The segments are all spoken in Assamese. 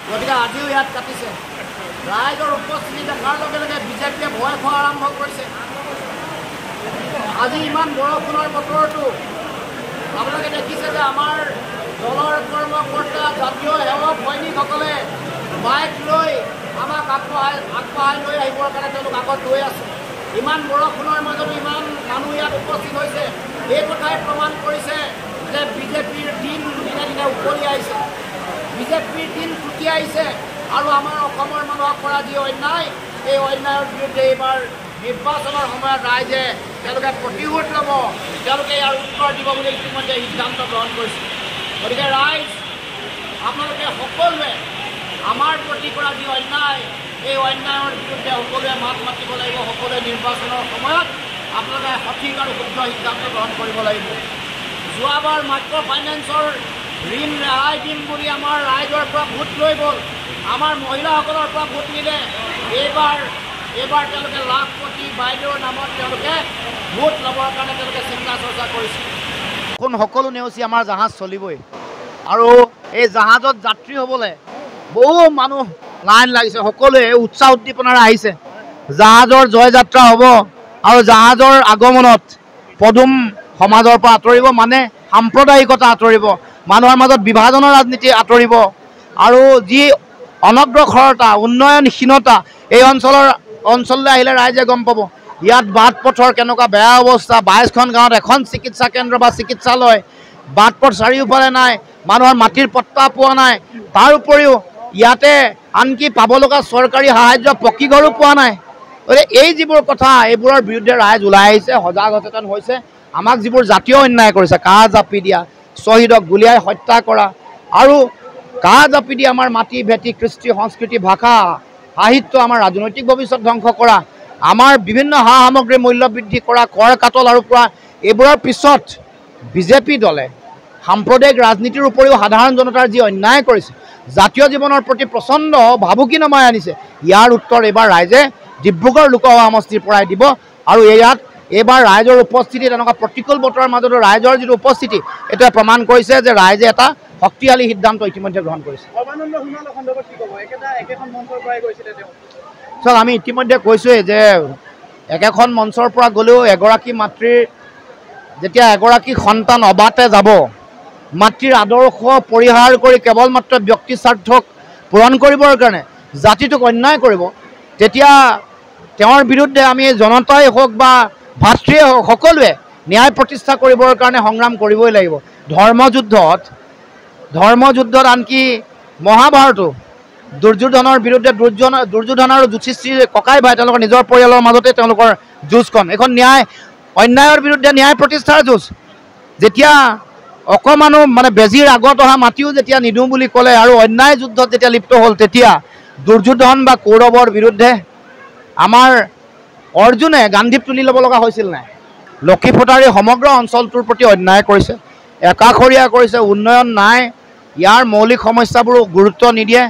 গতিকে আজিও ইয়াত কাটিছে। ৰাইজৰ উপস্থিতি দেখাৰ লগে লগে বিজেপিয়ে ভয় খোৱা আৰম্ভ কৰিছে। আজি ইমান বৰষুণৰ বতৰতো আপোনালোকে দেখিছে যে আমাৰ দলৰ কৰ্মকৰ্তা জাতীয় সেৱক সৈনিকসকলে বাইক লৈ আমাক আগবঢ়াই লৈ আহিবৰ কাৰণে তেওঁলোক আগত গৈ আছে। ইমান বৰষুণৰ মাজতো ইমান মানুহ ইয়াত উপস্থিত হৈছে। এই কথাই প্ৰমাণ কৰিছে যে বিজেপিৰ দিন দিনে দিনে উকলি আহিছে, বিজেপিৰ দিন টুটি আহিছে আৰু আমাৰ অসমৰ মানুহক কৰা যি অন্যায়, এই অন্যায়ৰ বিৰুদ্ধে এইবাৰ নিৰ্বাচনৰ সময়ত ৰাইজে তেওঁলোকে প্ৰতিশোধ ল'ব, তেওঁলোকে ইয়াৰ উত্তৰ দিব বুলি ইতিমধ্যে সিদ্ধান্ত গ্ৰহণ কৰিছে। গতিকে ৰাইজ আপোনালোকে সকলোৱে আমাৰ প্ৰতি কৰা যি অন্যায়, এই অন্যায়ৰ বিৰুদ্ধে সকলোৱে মাত মাতিব লাগিব। সকলোৱে নিৰ্বাচনৰ সময়ত আপোনালোকে সঠিক আৰু শুদ্ধ সিদ্ধান্ত গ্ৰহণ কৰিব লাগিব। যোৱাবাৰ মাইক্ৰ' ফাইনেন্সৰ ঋণ ৰেহাই দিম বুলি আমাৰ ৰাইজৰ পৰা ভোট লৈ গ'ল, আমাৰ মহিলাসকলৰ পৰা ভোট নিলে। এইবাৰ তেওঁলোকে লাখপতি বাইদেউৰ নামত তেওঁলোকে ভোট ল'বৰ কাৰণে তেওঁলোকে চিন্তা চৰ্চা কৰিছে। কোন সকলো নেওচি আমাৰ জাহাজ চলিবই, আৰু এই জাহাজত যাত্ৰী হ'বলৈ বহু মানুহ লাইন লাগিছে। সকলোৱে উৎসাহ উদ্দীপনাৰে আহিছে। জাহাজৰ জয়যাত্ৰা হ'ব আৰু জাহাজৰ আগমনত পদুম সমাজৰ পৰা আঁতৰিব, মানে সাম্প্ৰদায়িকতা আঁতৰিব, মানুহৰ মাজত বিভাজনৰ ৰাজনীতি আঁতৰিব, আৰু যি অনগ্ৰসৰতা উন্নয়নহীনতা এই অঞ্চললৈ আহিলে ৰাইজে গম পাব। ইয়াত বাট পথৰ কেনেকুৱা বেয়া অৱস্থা। 22খন গাঁৱত এখন চিকিৎসা কেন্দ্ৰ বা চিকিৎসালয়, বাট পথ চাৰিওফালে নাই, মানুহৰ মাটিৰ পট্টা পোৱা নাই। তাৰ উপৰিও ইয়াতে আনকি পাব লগা চৰকাৰী সাহায্য পকী ঘৰো পোৱা নাই। গতিকে এই যিবোৰ কথা, এইবোৰৰ বিৰুদ্ধে ৰাইজ ওলাই আহিছে, সজাগ সচেতন হৈছে। আমাক যিবোৰ জাতীয় অন্যায় কৰিছে, কাহ জাপি দিয়া, শ্বহীদক গুলীয়াই হত্যা কৰা, আৰু কাহ জাপি দি আমাৰ মাটি ভেটি কৃষ্টি সংস্কৃতি ভাষা সাহিত্য আমাৰ ৰাজনৈতিক ভৱিষ্যত ধ্বংস কৰা, আমাৰ বিভিন্ন সা সামগ্ৰীৰ মূল্য বৃদ্ধি কৰা, কৰ কাটল আৰোপ কৰা, এইবোৰৰ পিছত বিজেপি দলে সাম্প্ৰদায়িক ৰাজনীতিৰ উপৰিও সাধাৰণ জনতাৰ যি অন্যায় কৰিছে, জাতীয় জীৱনৰ প্ৰতি প্ৰচণ্ড ভাবুকি নমাই আনিছে, ইয়াৰ উত্তৰ এইবাৰ ৰাইজে ডিব্ৰুগড় লোকসভা সমষ্টিৰ পৰাই দিব। আৰু এইবাৰ ৰাইজৰ উপস্থিতি, তেনেকুৱা প্ৰতিকূল বতৰৰ মাজতো ৰাইজৰ যিটো উপস্থিতি, এইটোৱে প্ৰমাণ কৰিছে যে ৰাইজে এটা শক্তিশালী সিদ্ধান্ত ইতিমধ্যে গ্ৰহণ কৰিছে। চাওক, আমি ইতিমধ্যে কৈছোঁৱেই যে একেখন মঞ্চৰ পৰা গ'লেও এগৰাকী মাতৃৰ যেতিয়া এগৰাকী সন্তান অবাতে যাব, মাতৃৰ আদৰ্শ পৰিহাৰ কৰি কেৱল মাত্ৰ ব্যক্তি স্বাৰ্থক পূৰণ কৰিবৰ কাৰণে জাতিটোক অন্যায় কৰিব, তেতিয়া তেওঁৰ বিৰুদ্ধে আমি জনতাই হওক বা ভাতৃয়ে হওক সকলোৱে ন্যায় প্ৰতিষ্ঠা কৰিবৰ কাৰণে সংগ্ৰাম কৰিবই লাগিব। ধৰ্মযুদ্ধত আনকি মহাভাৰতো দুৰ্যোধনৰ বিৰুদ্ধে দুৰ্যোধন আৰু যুধিষ্ঠিৰ ককাই ভাই তেওঁলোকৰ নিজৰ পৰিয়ালৰ মাজতে তেওঁলোকৰ যুঁজখন, এখন অন্যায়ৰ বিৰুদ্ধে ন্যায় প্ৰতিষ্ঠাৰ যুঁজ। যেতিয়া অকণমানো মানে বেজীৰ আগত অহা মাটিও যেতিয়া নিদিওঁ বুলি ক'লে আৰু অন্যায় যুদ্ধত যেতিয়া লিপ্ত হ'ল, তেতিয়া দুৰ্যোধন বা কৌৰৱৰ বিৰুদ্ধে আমাৰ অৰ্জুনে গান্ধীপ তুলি ল'ব লগা হৈছিল নাই? লক্ষীফুটাৰ এই সমগ্ৰ অঞ্চলটোৰ প্ৰতি অন্যায় কৰিছে, একাষৰীয়া কৰিছে, উন্নয়ন নাই, ইয়াৰ মৌলিক সমস্যাবোৰো গুৰুত্ব নিদিয়ে,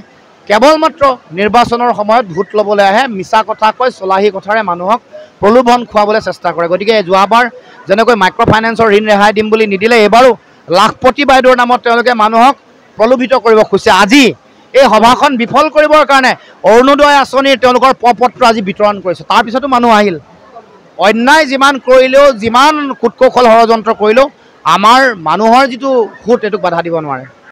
কেৱল মাত্ৰ নিৰ্বাচনৰ সময়ত ভোট ল'বলৈ আহে, মিছা কথা কৈ চলাহী কথাৰে মানুহক প্ৰলোভন খুৱাবলৈ চেষ্টা কৰে। গতিকে যোৱাবাৰ যেনেকৈ মাইক্ৰ' ফাইনেন্সৰ ঋণ ৰেহাই দিম বুলি নিদিলে, এইবাৰো লাখপতি বাইদেউৰ নামত তেওঁলোকে মানুহক প্ৰলোভিত কৰিব খুজিছে। আজি এই সভাখন বিফল কৰিবৰ কাৰণে অৰুণোদয় আঁচনিৰ তেওঁলোকৰ প্ৰপত্ৰ আজি বিতৰণ কৰিছে। তাৰপিছতো মানুহ আহিল। অন্যায় যিমান কৰিলেও, যিমান কূট কৌশল ষড়যন্ত্ৰ কৰিলেও আমাৰ মানুহৰ যিটো সুত, এইটোক বাধা দিব নোৱাৰে।